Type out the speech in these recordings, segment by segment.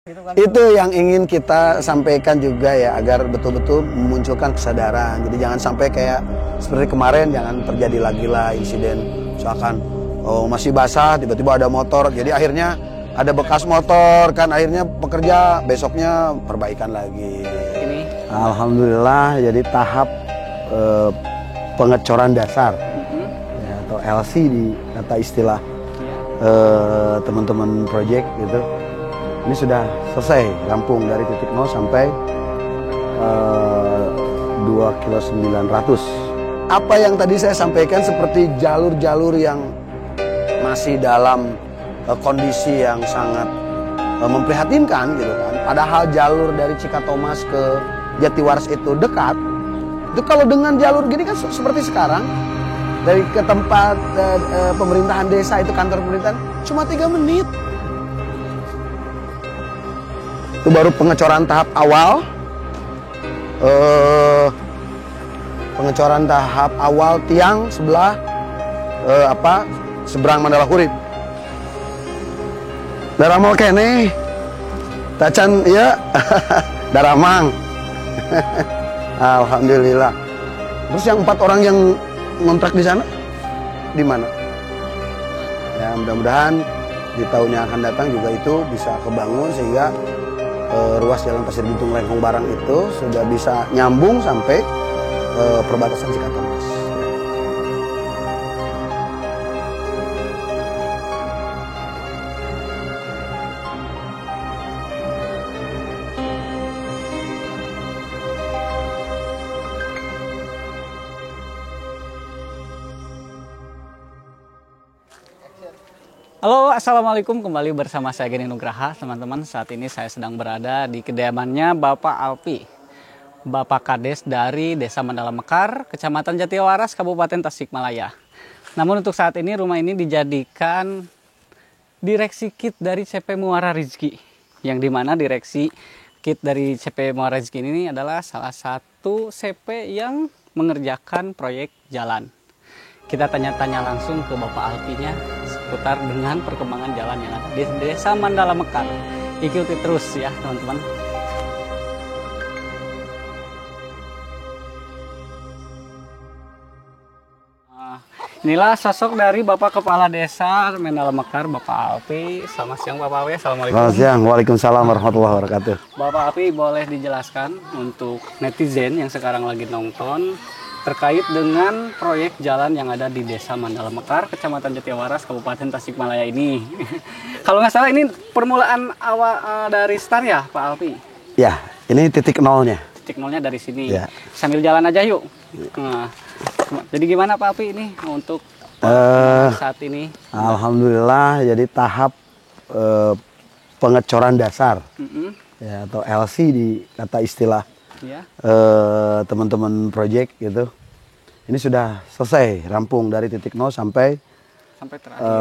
Gitu kan. Itu yang ingin kita sampaikan juga ya, agar betul-betul memunculkan kesadaran. Jadi jangan sampai kayak seperti kemarin, jangan terjadi lagi lah insiden misalkan masih basah tiba-tiba ada motor, jadi akhirnya ada bekas motor kan, akhirnya pekerja besoknya perbaikan lagi. Ini Alhamdulillah, jadi tahap pengecoran dasar ya, atau LC di kata istilah teman-teman project gitu. Ini sudah selesai, rampung dari titik 0 sampai 2,9 km. Apa yang tadi saya sampaikan seperti jalur-jalur yang masih dalam kondisi yang sangat memprihatinkan gitu kan. Padahal jalur dari Cikatomas ke Jatiwaras itu dekat. Itu kalau dengan jalur gini kan seperti sekarang, dari ke tempat pemerintahan desa itu, kantor pemerintahan, cuma 3 menit. Itu baru pengecoran tahap awal. Pengecoran tahap awal tiang sebelah seberang Mandala Hurib. Daramol kene, tacan ya, daramang. Alhamdulillah. Terus yang 4 orang yang ngontrak di sana, di mana? Ya mudah-mudahan di tahun yang akan datang juga itu bisa kebangun sehingga ruas jalan Pasir Bintung Lengkong Barang itu sudah bisa nyambung sampai perbatasan Cikatomas. Halo, assalamualaikum, kembali bersama saya Geni Nugraha. Teman-teman, saat ini saya sedang berada di kediamannya Bapak Alpi, Bapak Kades dari Desa Mandala Mekar, Kecamatan Jatiwaras, Kabupaten Tasikmalaya. Namun untuk saat ini rumah ini dijadikan direksi kit dari CP Muara Rizki, yang dimana direksi kit dari CP Muara Rizki ini adalah salah satu CP yang mengerjakan proyek jalan. Kita tanya-tanya langsung ke Bapak Alpinya seputar dengan perkembangan jalan yang ada di Desa Mandala Mekar. Ikuti terus ya teman-teman. Inilah sosok dari Bapak Kepala Desa Mandala Mekar, Bapak Alpi. Selamat siang Bapak Alpi, assalamualaikum. Selamat siang, waalaikumsalam warahmatullahi wabarakatuh. Bapak Alpi, boleh dijelaskan untuk netizen yang sekarang lagi nonton terkait dengan proyek jalan yang ada di Desa Mandala Mekar, Kecamatan Jatiwaras, Kabupaten Tasikmalaya ini. Kalau nggak salah ini permulaan awal dari start ya Pak Alpi? Ya, ini titik nolnya. Titik nolnya dari sini. Ya. Sambil jalan aja yuk. Nah, jadi gimana Pak Alpi ini untuk saat ini? Alhamdulillah, jadi tahap pengecoran dasar ya, atau LC di kata istilah ya. Teman-teman project gitu. Ini sudah selesai, rampung dari titik 0 sampai terakhir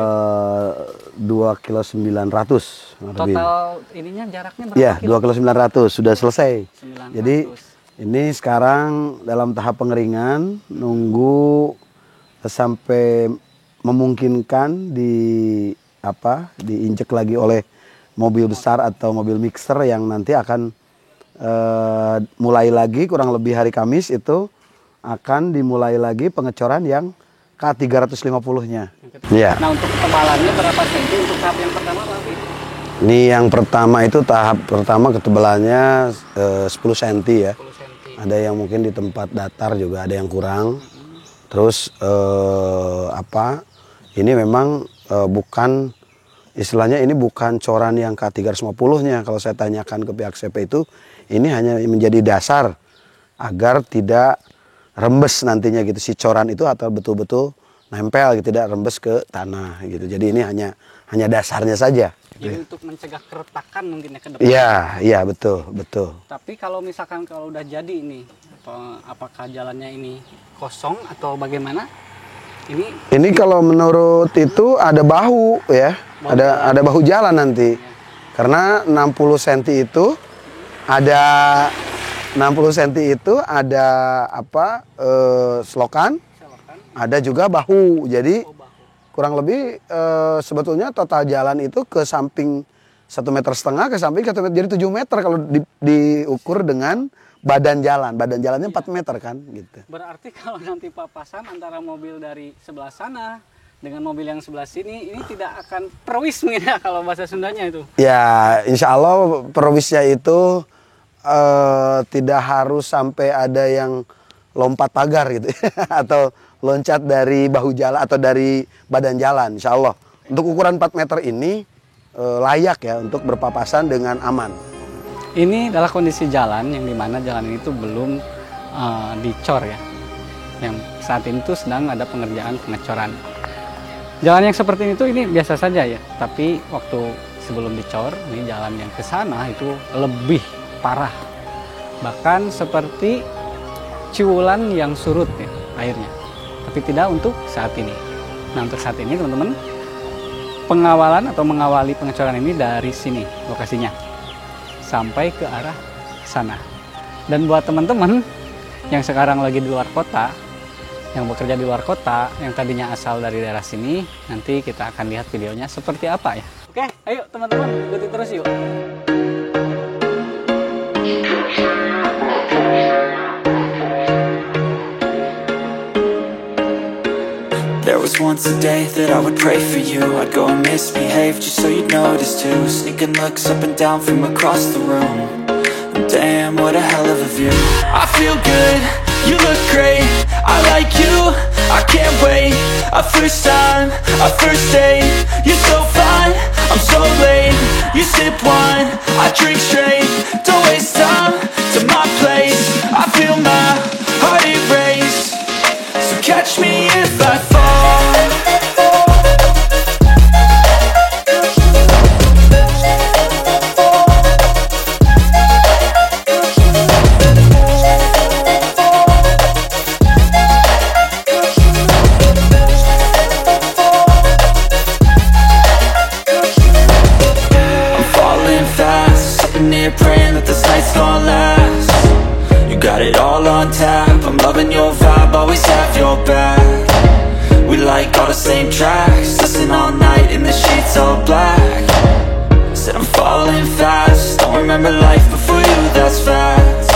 2,9 km. Total ininya jaraknya berapa? Ya, kilo? 2,9 km sudah selesai. 900. Jadi ini sekarang dalam tahap pengeringan, nunggu sampai memungkinkan diinjek lagi oleh mobil besar atau mobil mixer yang nanti akan mulai lagi kurang lebih hari Kamis itu akan dimulai lagi pengecoran yang K350-nya. Ya. Nah, untuk ketebalannya berapa senti untuk tahap yang pertama Pak? Ini yang pertama itu tahap pertama ketebalannya 10 cm ya. 10 cm. Ada yang mungkin di tempat datar juga ada yang kurang. Terus ini memang bukan istilahnya, ini bukan coran yang K350-nya. Kalau saya tanyakan ke pihak CP itu, ini hanya menjadi dasar agar tidak rembes nantinya gitu si coran itu, atau betul-betul nempel gitu, tidak rembes ke tanah gitu. Jadi ini hanya dasarnya saja. Jadi untuk mencegah keretakan mungkin ya ke depan. Iya betul. Tapi kalau misalkan kalau udah jadi ini, apakah jalannya ini kosong atau bagaimana? Ini kalau menurut itu ada bahu ya, ada bahu jalan nanti. Karena 60 cm itu ada 60 cm itu ada selokan, ada juga bahu. Jadi kurang lebih sebetulnya total jalan itu ke samping 1,5 meter ke samping 1 meter, jadi 7 meter kalau diukur dengan badan jalan. Badan jalannya 4 meter kan gitu. Berarti kalau nanti papasan antara mobil dari sebelah sana dengan mobil yang sebelah sini, ini tidak akan perwis mungkin ya kalau bahasa Sundanya itu. Ya, insya Allah perwisnya itu tidak harus sampai ada yang lompat pagar gitu atau loncat dari bahu jalan atau dari badan jalan, insya Allah. Untuk ukuran 4 meter ini layak ya untuk berpapasan dengan aman. Ini adalah kondisi jalan yang dimana jalan ini tuh belum dicor ya. Yang saat ini tuh sedang ada pengerjaan pengecoran. Jalan yang seperti itu ini biasa saja ya, tapi waktu sebelum dicor, ini jalan yang ke sana itu lebih parah. Bahkan seperti Ciwulan yang surut ya airnya. Tapi tidak untuk saat ini. Nah, untuk saat ini teman-teman, pengawalan atau mengawali pengecoran ini dari sini lokasinya sampai ke arah sana. Dan buat teman-teman yang sekarang lagi di luar kota, yang bekerja di luar kota, yang tadinya asal dari daerah sini, nanti kita akan lihat videonya seperti apa ya. Oke, ayo teman-teman, ikuti terus yuk. There was once a day that I would pray for you. I'd go and misbehave just so you'd notice too. Sneaking looks up and down from across the room. Damn, what a hell of a view. I feel good, you look great, I like you, I can't wait. A first time, a first date, you're so fine, I'm so late. You sip wine, I drink straight, don't waste time to my place. I feel my heart erase, so catch me if I fall. Praying that this night's gonna last. You got it all on tap, I'm loving your vibe, always have your back. We like all the same tracks, listen all night in the sheets all black. Said I'm falling fast, don't remember life before you, that's facts.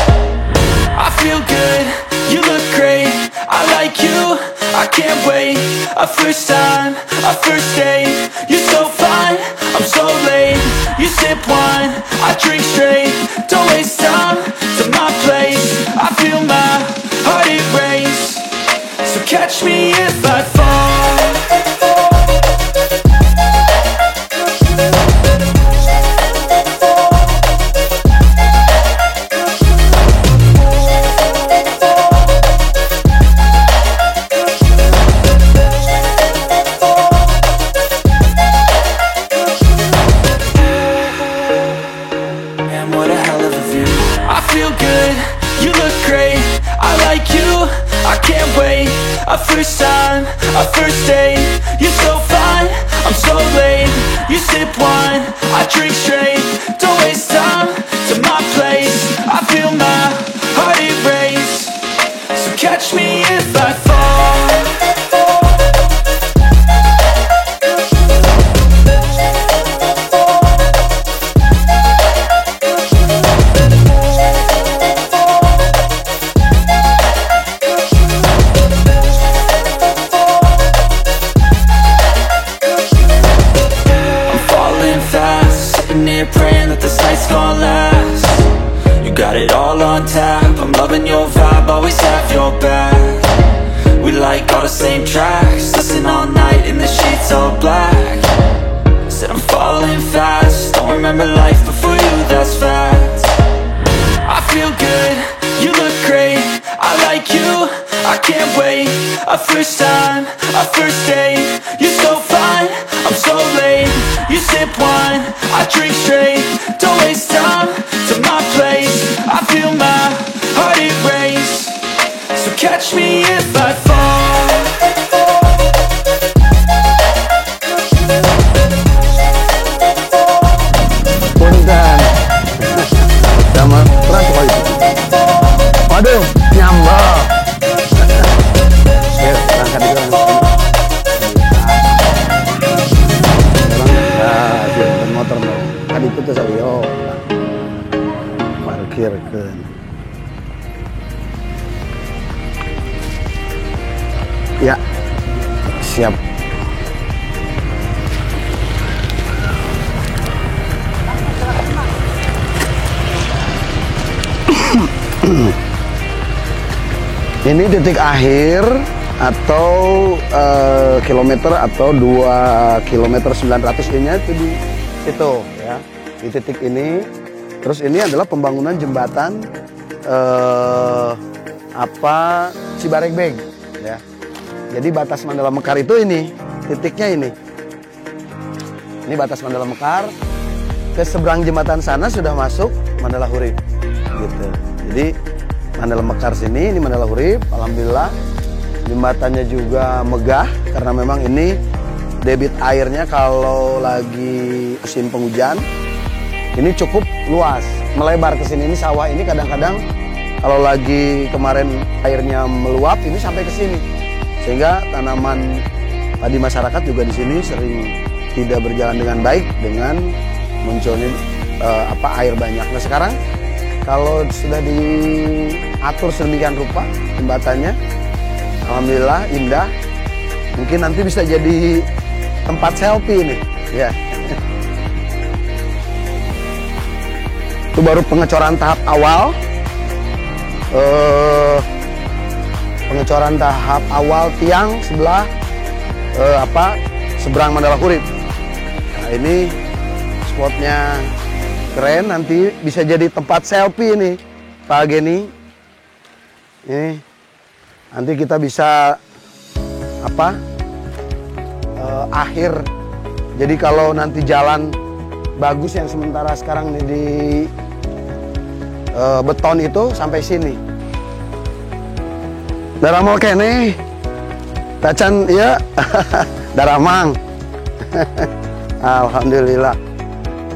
I feel good, you look great, I like you, I can't wait. A first time, a first date, you're so fine, I'm so late. You sip wine, I drink straight, don't waste time to my place. I feel my heart erase, so catch me if I fall. A first time, a first date, you're so fine, I'm so late. You sip wine, I drink straight, don't waste time to my place. I feel my heart erase, so catch me if I fall. Praying that this night's gonna last. You got it all on tap, I'm loving your vibe, always have your back. We like all the same tracks, listen all night in the sheets all black. Said I'm falling fast, don't remember life before you, that's facts. I feel good, you look great, I like you, I can't wait. A first time, a first date, you're so fine, I'm so late. You sip wine, I drink straight, don't waste time to my place. I feel my heart erase, so catch me if I fall. Punten. Sama keras kali. Waduh, nyambal. Ya, berangkat di motor mau. Tadi pikirkan. Ya, siap. Ini titik akhir atau kilometer atau 2 kilometer 900 ini itu di situ ya, di titik ini. Terus ini adalah pembangunan jembatan Cibaregbeg ya. Jadi batas Mandala Mekar itu ini, titiknya ini. Ini batas Mandala Mekar. Ke seberang jembatan sana sudah masuk Mandala Hurib gitu. Jadi Mandala Mekar sini, ini Mandala Hurib. Alhamdulillah jembatannya juga megah karena memang ini debit airnya kalau lagi musim penghujan ini cukup luas, melebar ke sini. Ini sawah ini kadang-kadang kalau lagi kemarin airnya meluap ini sampai ke sini. Sehingga tanaman padi masyarakat juga di sini sering tidak berjalan dengan baik dengan munculnya air banyak. Nah sekarang kalau sudah diatur sedemikian rupa jembatannya, alhamdulillah indah. Mungkin nanti bisa jadi tempat selfie ini, ya. Itu baru pengecoran tahap awal. Pengecoran tahap awal tiang sebelah seberang Mandala Hurib. Nah ini spotnya keren, nanti bisa jadi tempat selfie ini Pak Geni. Ini nanti kita bisa akhir. Jadi kalau nanti jalan bagus yang sementara sekarang ini di beton itu sampai sini. Daramol kene, tacan ya, daramang. Alhamdulillah,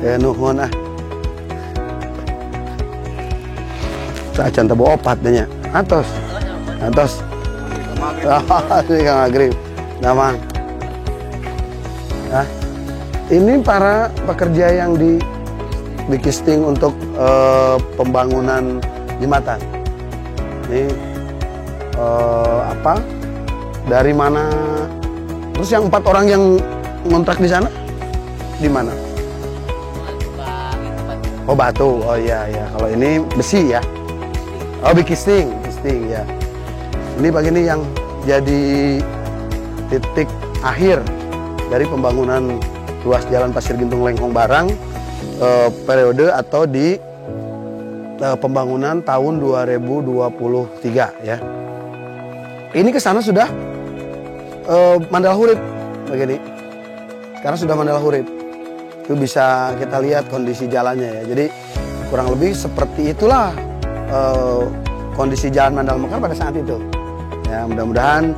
ya nuhun ah. Tacan tebo opat denya, atos. Ini Kang Agrib, damang. Nah, ini para pekerja yang di Kisting untuk pembangunan jembatan. Ini dari mana? Terus yang 4 orang yang ngontrak di sana di mana? Oh batu, oh iya ya. Kalau ini besi ya. Oh Kisting ya. Ini begini yang jadi titik akhir dari pembangunan ruas jalan Pasir Gintung Lengkong Barang periode atau di pembangunan tahun 2023 ya. Ini ke sana sudah Mandala Hurib begini. Sekarang sudah Mandala Hurib. Itu bisa kita lihat kondisi jalannya ya. Jadi kurang lebih seperti itulah kondisi jalan Mandala Mekar pada saat itu. Ya, mudah-mudahan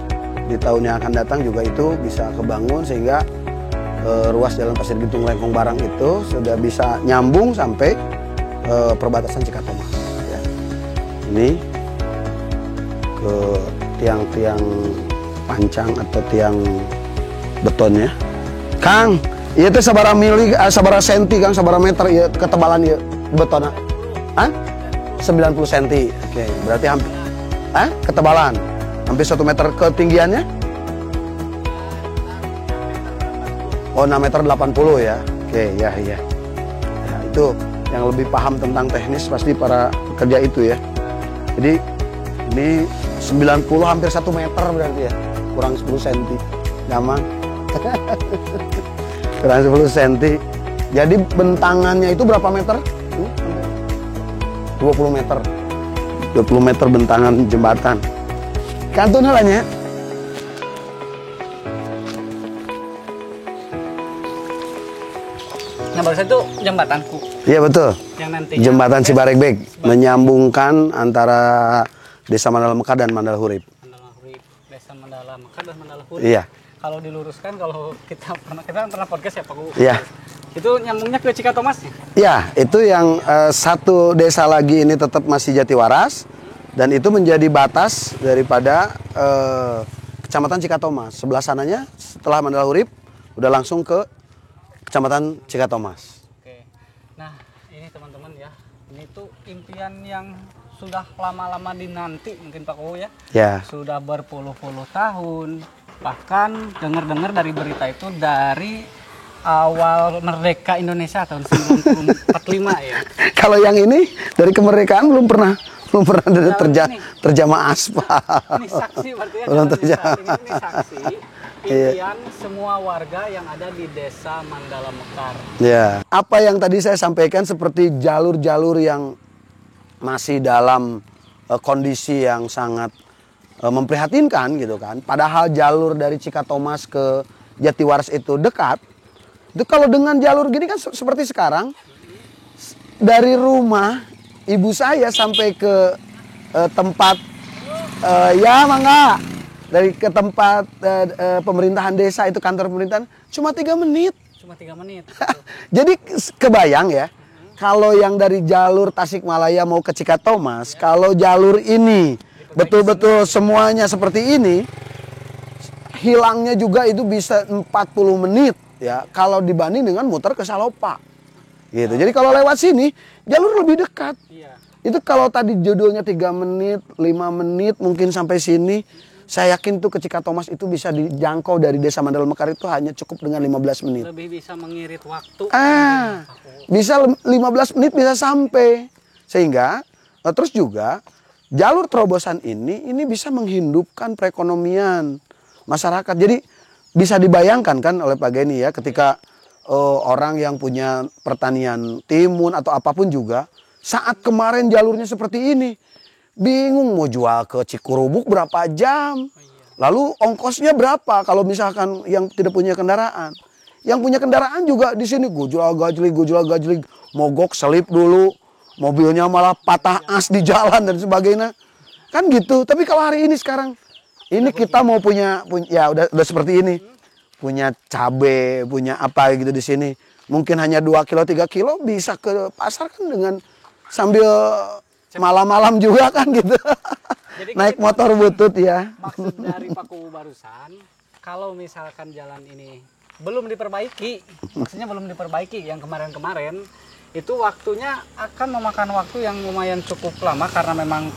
di tahun yang akan datang juga itu bisa kebangun sehingga ruas jalan Pasir Gintung Lengkong Barang itu sudah bisa nyambung sampai perbatasan Cikatomas. Ya. Ini ke tiang-tiang pancang atau tiang betonnya. Kang, iya teh sabaraha mili, sabaraha senti Kang, sabaraha meter ya ketebalan ya betonnya? Hah? 90 cm. Oke, berarti hampir ketebalan hampir 1 meter ketinggiannya? Oh, 6 meter 80 ya. Oke, ya. Nah, itu yang lebih paham tentang teknis pasti para pekerja itu ya. Jadi ini 90 hampir 1 meter berarti ya. Kurang 10 cm. Gampang. Kurang 10 cm. Jadi bentangannya itu berapa meter? 20 meter. 20 meter bentangan jembatan. Kantun halanya. Nah barusan itu jembatanku. Iya betul. Yang nanti jembatan Cibaregbeg menyambungkan antara Desa Mandala Mekar dan Mandala Hurib. Mandala Hurib, Desa Mandala Mekar dan Mandala Hurib. Iya. Kalau diluruskan, kalau kita pernah podcast ya Pak. Iya. Itu nyambungnya ke Cikatomas ya? Iya, itu yang satu desa lagi ini tetap masih Jatiwaras dan itu menjadi batas daripada Kecamatan Cikatomas. Sebelah sananya setelah Mandala Hurib udah langsung ke Kecamatan Cikatomas. Oke. Nah, ini teman-teman ya, Ini tuh impian yang sudah lama-lama dinanti mungkin Pak Kuwu ya. Ya. Sudah berpuluh-puluh tahun. Bahkan dengar-dengar dari berita itu dari awal merdeka Indonesia tahun 1945 ya. Kalau yang ini dari kemerdekaan belum pernah terjamah aspal. Ini saksi berarti ya. Belum terjamah. Ini saksi impian semua warga yang ada di Desa Mandala Mekar. Ya. Apa yang tadi saya sampaikan seperti jalur-jalur yang masih dalam kondisi yang sangat memprihatinkan gitu kan. Padahal jalur dari Cikatomas ke Jatiwaras itu dekat. Itu kalau dengan jalur gini kan seperti sekarang dari rumah ibu saya sampai ke tempat ya mangga dari ke tempat pemerintahan desa itu kantor pemerintahan cuma 3 menit. Cuma 3 menit. Jadi kebayang ya. Kalau yang dari jalur Tasikmalaya mau ke Cikatomas, kalau jalur ini betul-betul semuanya seperti ini, hilangnya juga itu bisa 40 menit ya. Kalau dibanding dengan muter ke Salopa. Gitu. Jadi kalau lewat sini jalur lebih dekat. Iya. Itu kalau tadi judulnya 3 menit, 5 menit mungkin sampai sini. Saya yakin tuh ke Cikatomas itu bisa dijangkau dari Desa Mandala Mekar itu hanya cukup dengan 15 menit. Lebih bisa mengirit waktu. Bisa 15 menit bisa sampai. Sehingga terus juga jalur terobosan ini bisa menghidupkan perekonomian masyarakat. Jadi bisa dibayangkan kan oleh Pak Geni ya ketika orang yang punya pertanian timun atau apapun juga saat kemarin jalurnya seperti ini. Bingung mau jual ke Cikurubuk berapa jam. Lalu ongkosnya berapa kalau misalkan yang tidak punya kendaraan. Yang punya kendaraan juga di sini gojol gajlik, mogok selip dulu. Mobilnya malah patah as di jalan dan sebagainya. Kan gitu. Tapi kalau hari ini sekarang ini kita mau punya ya udah seperti ini. Punya cabe, punya apa gitu di sini. Mungkin hanya 2 kilo, 3 kilo bisa ke pasar kan dengan sambil malam-malam juga kan gitu. Jadi naik motor butut ya. Maksud dari Pak Kuwu barusan, kalau misalkan jalan ini belum diperbaiki, maksudnya belum diperbaiki yang kemarin-kemarin, itu waktunya akan memakan waktu yang lumayan cukup lama karena memang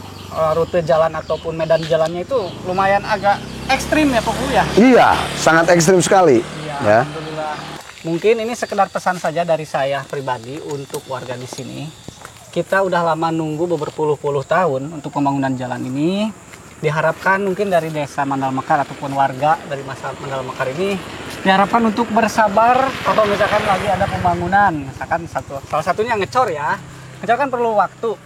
rute jalan ataupun medan jalannya itu lumayan agak ekstrim ya Pak Kuwu ya. Iya, sangat ekstrim sekali. Iya, Ya. Alhamdulillah. Mungkin ini sekedar pesan saja dari saya pribadi untuk warga di sini. Kita udah lama nunggu berpuluh-puluh tahun untuk pembangunan jalan ini. Diharapkan mungkin dari Desa Mandala Mekar ataupun warga dari Desa Mandala Mekar ini diharapkan untuk bersabar kalau misalkan lagi ada pembangunan. Misalkan salah satunya ngecor ya. Ngecor kan perlu waktu.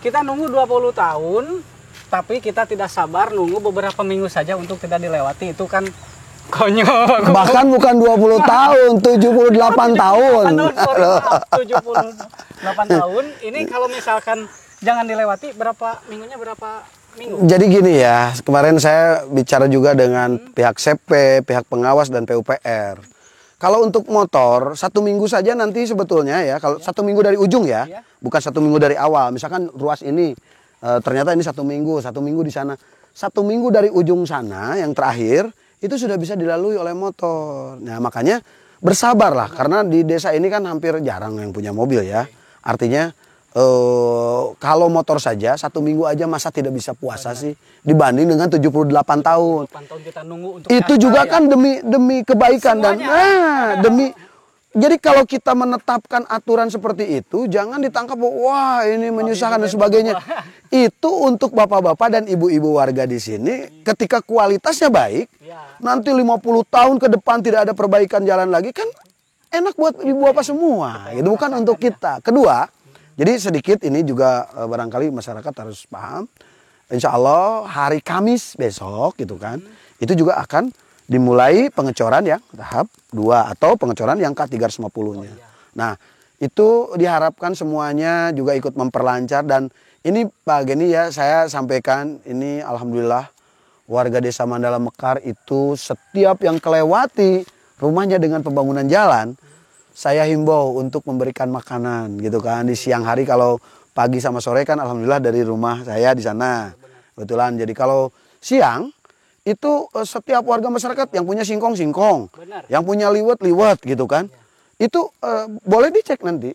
Kita nunggu 20 tahun, tapi kita tidak sabar nunggu beberapa minggu saja untuk tidak dilewati. Itu kan konyol. Bahkan bukan 20 tahun, 78 tahun. 78 tahun. Ini kalau misalkan jangan dilewati berapa minggunya berapa minggu? Jadi gini ya, kemarin saya bicara juga dengan pihak CP, pihak pengawas dan PUPR. Kalau untuk motor 1 minggu saja nanti sebetulnya ya, kalau 1 minggu dari ujung ya, bukan 1 minggu dari awal. Misalkan ruas ini ternyata ini 1 minggu, 1 minggu di sana. 1 minggu dari ujung sana yang terakhir itu sudah bisa dilalui oleh motor. Nah makanya bersabarlah karena di desa ini kan hampir jarang yang punya mobil ya. Artinya kalau motor saja 1 minggu aja masa tidak bisa puasa sih dibanding dengan 78 tahun. 8 tahun kita nunggu untuk Itu juga kan demi kebaikan semuanya. dan demi. Jadi kalau kita menetapkan aturan seperti itu jangan ditangkap wah ini menyusahkan dan sebagainya. Itu untuk bapak-bapak dan ibu-ibu warga di sini ketika kualitasnya baik, nanti 50 tahun ke depan tidak ada perbaikan jalan lagi kan enak buat ibu bapak semua. Itu bukan untuk kita. Kedua, jadi sedikit ini juga barangkali masyarakat harus paham. Insya Allah hari Kamis besok gitu kan, itu juga akan dimulai pengecoran yang tahap 2 atau pengecoran yang K350-nya. Nah, itu diharapkan semuanya juga ikut memperlancar dan ini Pak Geni ya saya sampaikan ini alhamdulillah warga Desa Mandala Mekar itu setiap yang kelewati rumahnya dengan pembangunan jalan saya himbau untuk memberikan makanan gitu kan di siang hari kalau pagi sama sore kan alhamdulillah dari rumah saya di sana. Kebetulan jadi kalau siang itu setiap warga masyarakat yang punya singkong, yang punya liwet gitu kan. Itu boleh dicek nanti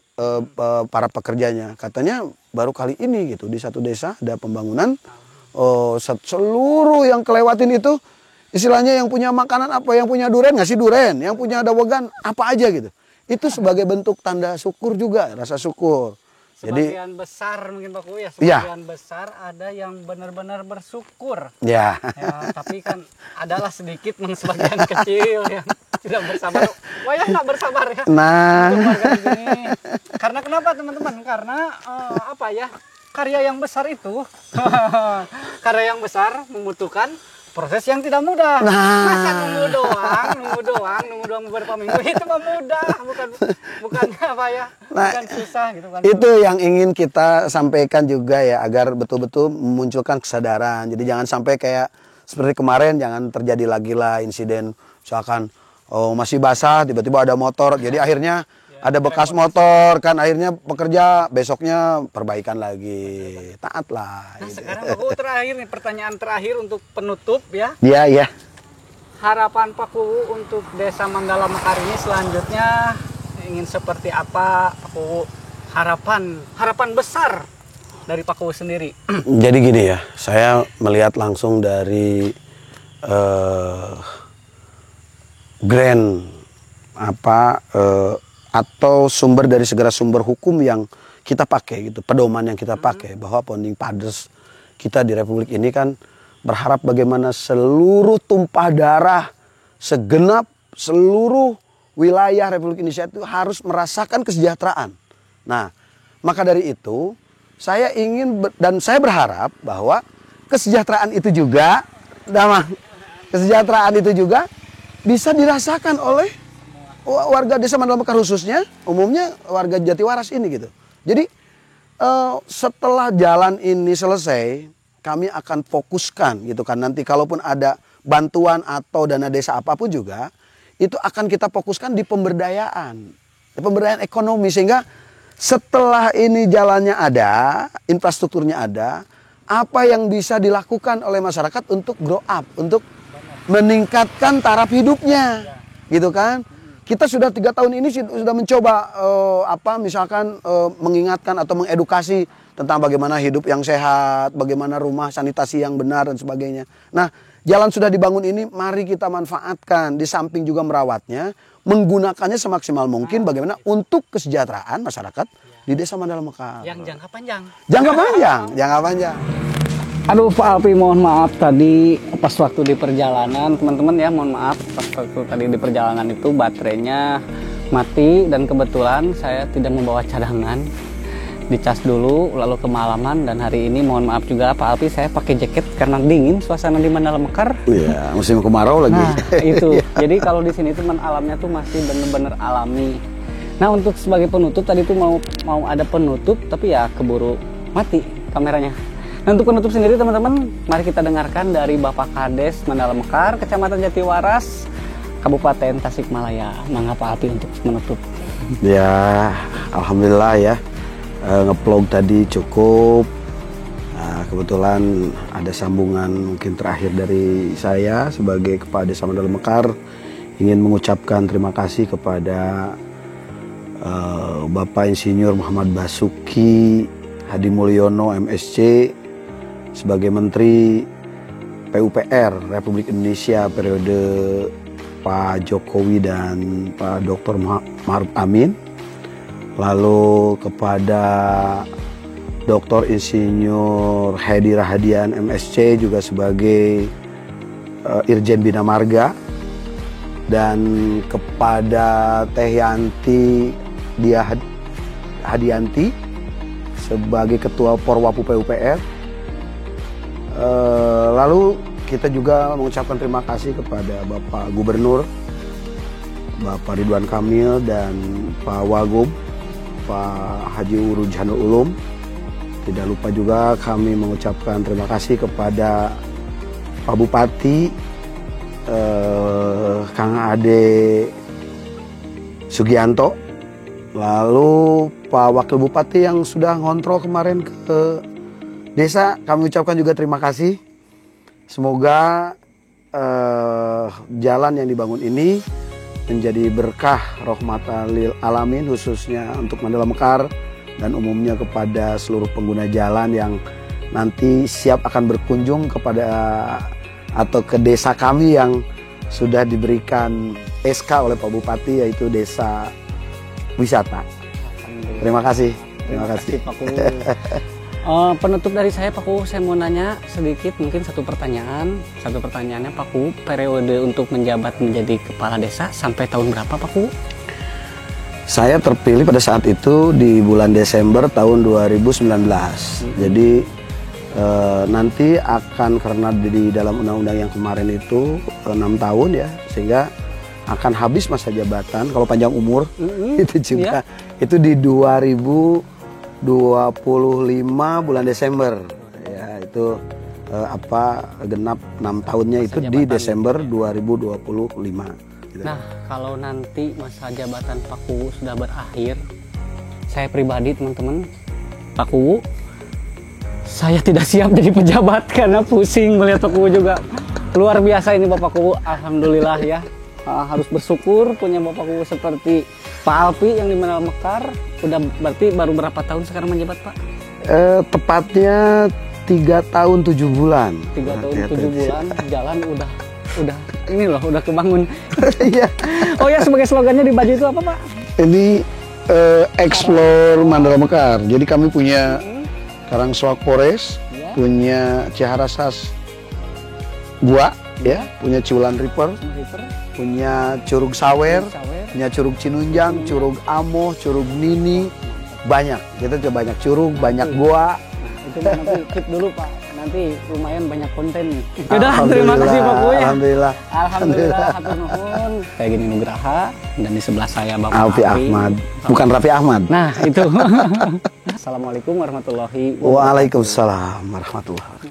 para pekerjanya. Katanya baru kali ini gitu di satu desa ada pembangunan, seluruh yang kelewatin itu istilahnya yang punya makanan apa, yang punya duren ngasih duren, yang punya dawagan apa aja gitu. Itu sebagai bentuk tanda syukur juga, rasa syukur. Sebagian besar mungkin Pak Kuy ya, Iya. sebagian besar ada yang benar-benar bersyukur. Ya. Ya, tapi kan adalah sedikit sebagian kecil yang tidak bersabar. Wah ya nggak bersabar ya. Nah, Untuk warga di sini. Karena kenapa teman-teman? Karena apa ya? Karya yang besar itu, karya yang besar membutuhkan proses yang tidak mudah. Masa nunggu doang beberapa minggu itu mah mudah, bukan apa ya? Bukan susah gitu kan. itu yang ingin kita sampaikan juga ya, agar betul-betul memunculkan kesadaran. Jadi jangan sampai kayak seperti kemarin, jangan terjadi lagi lah insiden misalkan masih basah tiba-tiba ada motor, jadi akhirnya ada bekas motor kan, akhirnya pekerja besoknya perbaikan lagi. Taatlah. Nah Gitu. sekarang Pak Kuwu terakhir nih, pertanyaan terakhir untuk penutup ya. Iya, iya. Harapan Pak Kuwu untuk Desa Manggala Mekar ini selanjutnya ingin seperti apa Pak Kuwu? Harapan besar dari Pak Kuwu sendiri. Jadi gini ya, saya melihat langsung dari grand atau sumber dari segala sumber hukum yang kita pakai gitu, pedoman yang kita pakai, bahwa founding fathers kita di Republik ini kan berharap bagaimana seluruh tumpah darah segenap seluruh wilayah Republik Indonesia itu harus merasakan kesejahteraan. Nah, maka dari itu saya ingin dan saya berharap bahwa kesejahteraan itu juga, kesejahteraan itu juga bisa dirasakan oleh warga Desa Manggala Mekar, khususnya umumnya warga Jatiwaras ini gitu. Jadi setelah jalan ini selesai, kami akan fokuskan gitu kan, nanti kalaupun ada bantuan atau dana desa apapun juga, itu akan kita fokuskan di pemberdayaan ekonomi, sehingga setelah ini jalannya ada, infrastrukturnya ada, apa yang bisa dilakukan oleh masyarakat untuk grow up, untuk meningkatkan taraf hidupnya, gitu kan? Kita sudah 3 tahun ini sudah mencoba misalkan mengingatkan atau mengedukasi tentang bagaimana hidup yang sehat, bagaimana rumah sanitasi yang benar dan sebagainya. Nah, jalan sudah dibangun ini, mari kita manfaatkan, di samping juga merawatnya, menggunakannya semaksimal mungkin bagaimana untuk kesejahteraan masyarakat di Desa Manggala Mekar. Yang jangka panjang. Jangka panjang, jangka panjang. Aduh Pak Alpi, mohon maaf tadi pas waktu di perjalanan, teman-teman ya, mohon maaf pas waktu tadi di perjalanan itu baterainya mati dan kebetulan saya tidak membawa cadangan. Dicas dulu lalu kemalaman, dan hari ini mohon maaf juga Pak Alpi, saya pakai jaket karena dingin suasana di Manggala Mekar. Iya, musim kemarau lagi. Nah, itu. Jadi kalau di sini teman alamnya tuh masih benar-benar alami. Nah, untuk sebagai penutup tadi tuh mau ada penutup tapi ya keburu mati kameranya. Nah, untuk penutup sendiri teman-teman, mari kita dengarkan dari Bapak Kades Manggala Mekar, Kecamatan Jatiwaras, Kabupaten Tasikmalaya. Mangga Pak Alpi untuk menutup. Ya, alhamdulillah ya, ngeplog tadi cukup. Nah, kebetulan ada sambungan mungkin terakhir dari saya sebagai Kepala Desa Manggala Mekar, ingin mengucapkan terima kasih kepada Bapak Insinyur Muhammad Basuki Hadi Mulyono MSc sebagai Menteri PUPR Republik Indonesia periode Pak Jokowi dan Pak Dr. Ma'ruf Amin. Lalu kepada Dr. Insinyur Hedi Rahadian MSc juga sebagai Irjen Bina Marga, dan kepada Teh Yanti Dia Hadianti sebagai Ketua Porwapu PUPR. Lalu kita juga mengucapkan terima kasih kepada Bapak Gubernur, Bapak Ridwan Kamil, dan Pak Wagub, Pak Haji Rujanul Ulum. Tidak lupa juga kami mengucapkan terima kasih kepada Pak Bupati, Kang Ade Sugianto, lalu Pak Wakil Bupati yang sudah ngontrol kemarin ke desa, kami ucapkan juga terima kasih. Semoga jalan yang dibangun ini menjadi berkah rahmatan lil alamin, khususnya untuk Mandala Mekar dan umumnya kepada seluruh pengguna jalan yang nanti siap akan berkunjung kepada atau ke desa kami yang sudah diberikan SK oleh Pak Bupati, yaitu desa wisata. Terima kasih. Terima kasih Pak Kuwu. Penutup dari saya Pak Kuwu, saya mau nanya sedikit, mungkin satu pertanyaan. Satu pertanyaannya Pak Kuwu, periode untuk menjabat menjadi kepala desa sampai tahun berapa Pak Kuwu? Saya terpilih pada saat itu di bulan Desember tahun 2019. Jadi nanti akan, karena di dalam undang-undang yang kemarin itu 6 tahun ya, sehingga akan habis masa jabatan kalau panjang umur itu juga itu di 2025 bulan Desember ya, itu genap 6 tahunnya itu di Desember 2025 gitu. Nah, kalau nanti masa jabatan Pak Kuwu sudah berakhir, saya pribadi teman-teman, Pak Kuwu, saya tidak siap jadi pejabat karena pusing melihat Pak Kuwu juga. Luar biasa ini Bapak Kuwu, alhamdulillah ya. Harus bersyukur punya Bapak Kuwu seperti Pak Alpi yang di Mandala Mekar. Udah berarti baru berapa tahun sekarang menjabat Pak? Tepatnya 3 tahun 7 bulan. 3 tahun 7 bulan, jalan udah ini loh, udah kebangun. Iya. Oh ya, sebagai slogannya di baju itu apa Pak? Ini Explore Mandala Mekar. Jadi kami punya Karangsoak Forest, punya Ciharasas Gua, ya, punya Ciulan River, punya Curug Sawer, punya Curug Cinunjang, Curug Amoh, Curug Nini, banyak. Kita juga banyak curug, banyak gua. Nah, itu nanti keep dulu Pak. Nanti lumayan banyak konten nih. Yaudah, terima kasih Pak Kuwu ya. Alhamdulillah. Alhamdulillah, hatur nuhun. Saya Geni Nugraha dan di sebelah saya Bapak Alfi Ahmad. Bukan Raffi Ahmad. Nah, itu. Assalamualaikum warahmatullahi wabarakatuh. Waalaikumsalam warahmatullahi wabarakatuh.